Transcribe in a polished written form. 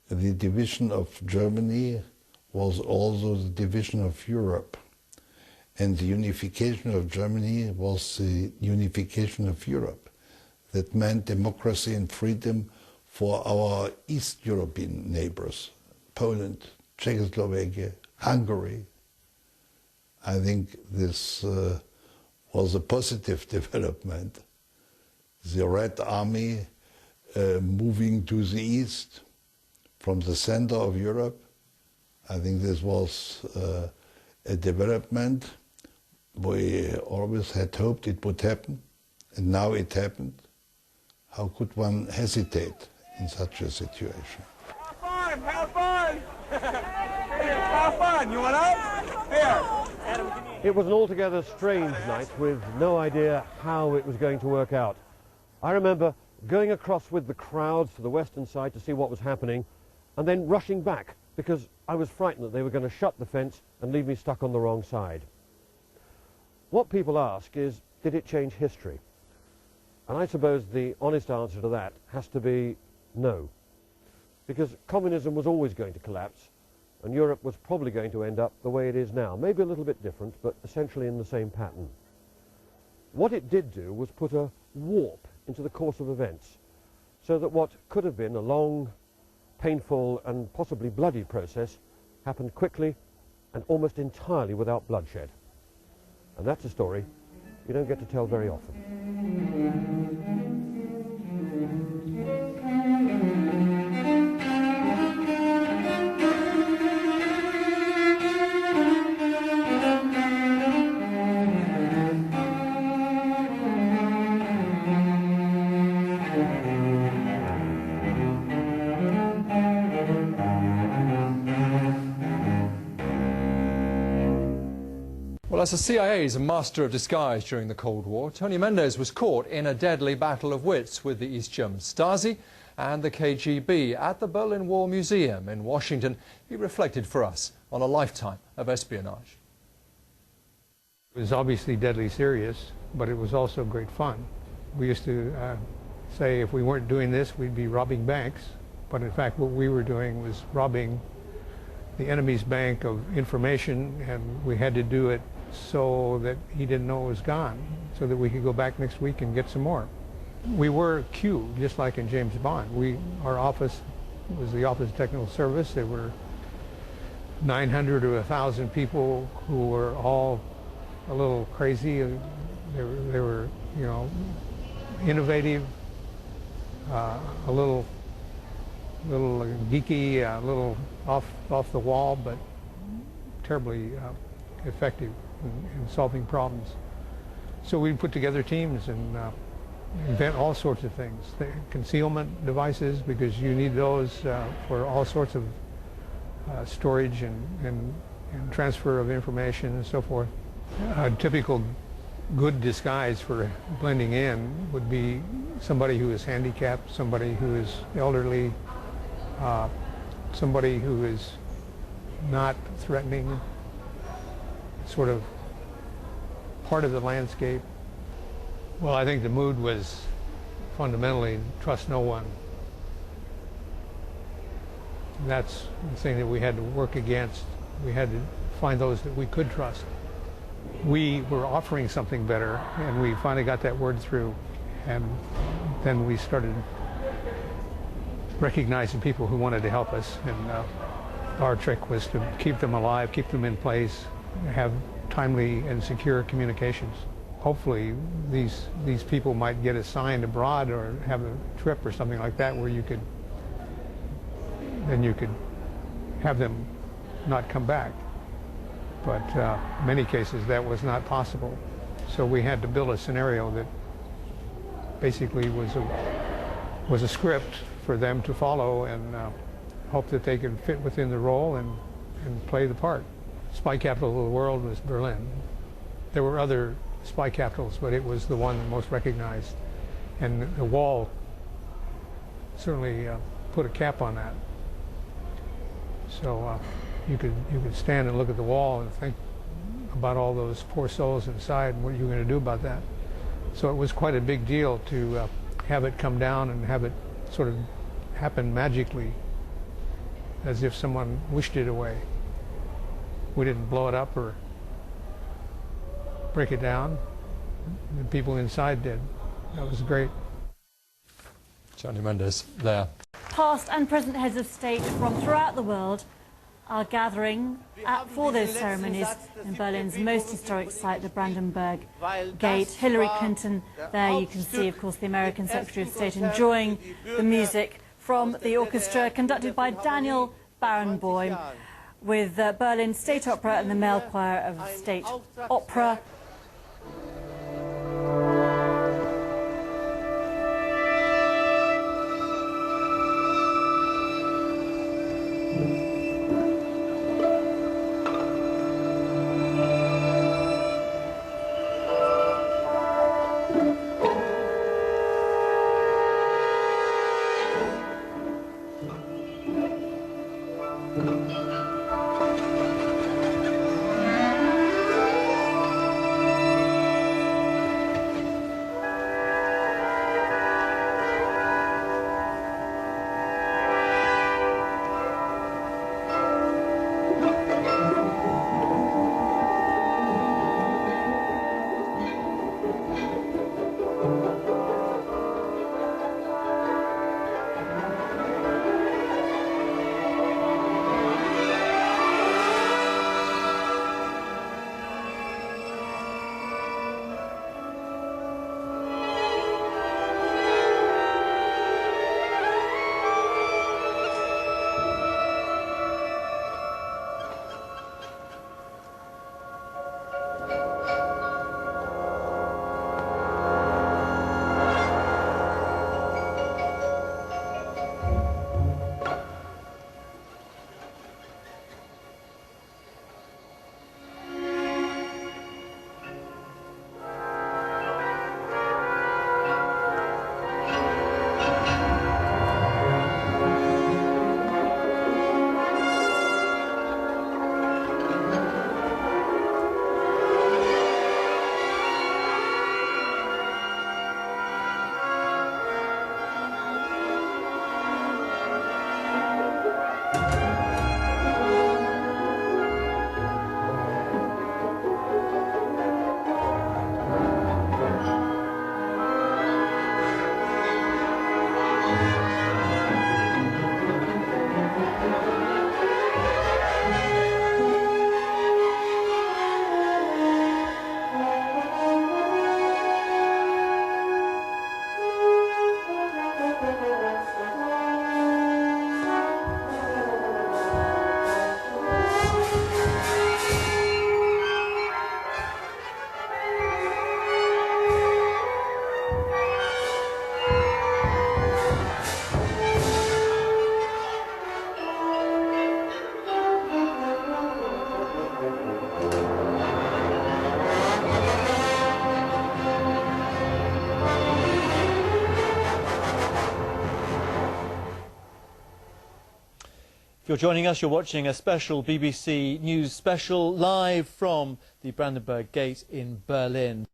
the division of Germany was also the division of Europe. And the unification of Germany was the unification of Europe. That meant democracy and freedom for our East European neighbors, Poland, Czechoslovakia, Hungary. I think this was a positive development. The Red Army moving to the east from the center of Europe. I think this was a development. We always had hoped it would happen, and now it happened. How could one hesitate in such a situation? Have fun! Have fun! Have fun! You want out? Here! It was an altogether strange night with no idea how it was going to work out. I remember going across with the crowds to the western side to see what was happening, and then rushing back because I was frightened that they were going to shut the fence and leave me stuck on the wrong side. What people ask is, did it change history? And I suppose the honest answer to that has to be no. Because communism was always going to collapse, and Europe was probably going to end up the way it is now. Maybe a little bit different, but essentially in the same pattern. What it did do was put a warp into the course of events, so that what could have been a long, painful, and possibly bloody process happened quickly and almost entirely without bloodshed. And that's a story you don't get to tell very often. Well, as the CIA is a master of disguise during the Cold War, Tony Mendez was caught in a deadly battle of wits with the East German Stasi and the KGB at the Berlin Wall Museum in Washington. He reflected for us on a lifetime of espionage. It was obviously deadly serious, but it was also great fun. We used to say if we weren't doing this, we'd be robbing banks. But in fact, what we were doing was robbing the enemy's bank of information, and we had to do it so that he didn't know it was gone, so that we could go back next week and get some more. We were Q, just like in James Bond. Our office was the Office of Technical Service. There were 900 to 1,000 people who were all a little crazy. They were, you know, innovative, a little geeky, a little off the wall, but terribly effective in solving problems. So we put together teams and invent all sorts of things. Concealment devices, because you need those for all sorts of storage and transfer of information and so forth. A typical good disguise for blending in would be somebody who is handicapped, somebody who is elderly, somebody who is not threatening, sort of part of the landscape. Well, I think the mood was fundamentally trust no one. That's the thing that we had to work against. We had to find those that we could trust. We were offering something better, and we finally got that word through, and then we started recognizing people who wanted to help us, and our trick was to keep them alive, keep them in place, have timely and secure communications. Hopefully these people might get assigned abroad or have a trip or something like that where you could have them not come back. But in many cases that was not possible. So we had to build a scenario that basically was a script for them to follow, and hope that they could fit within the role and play the part. Spy capital of the world was Berlin. There were other spy capitals, but it was the one most recognized. And the wall certainly put a cap on that. So you could stand and look at the wall and think about all those poor souls inside and what you're going to do about that. So it was quite a big deal to have it come down and have it sort of happen magically as if someone wished it away. We didn't blow it up or break it down. The people inside did. That was great. Tony Mendes there. Past and present heads of state from throughout the world are gathering for those ceremonies in Berlin's most historic site, the Brandenburg Gate. Hillary Clinton, there you can see, of course, the American Secretary of State enjoying the music from the orchestra conducted by Daniel Barenboim, with Berlin State Opera and the male choir of State Opera. If you're joining us, you're watching a special BBC News special live from the Brandenburg Gate in Berlin.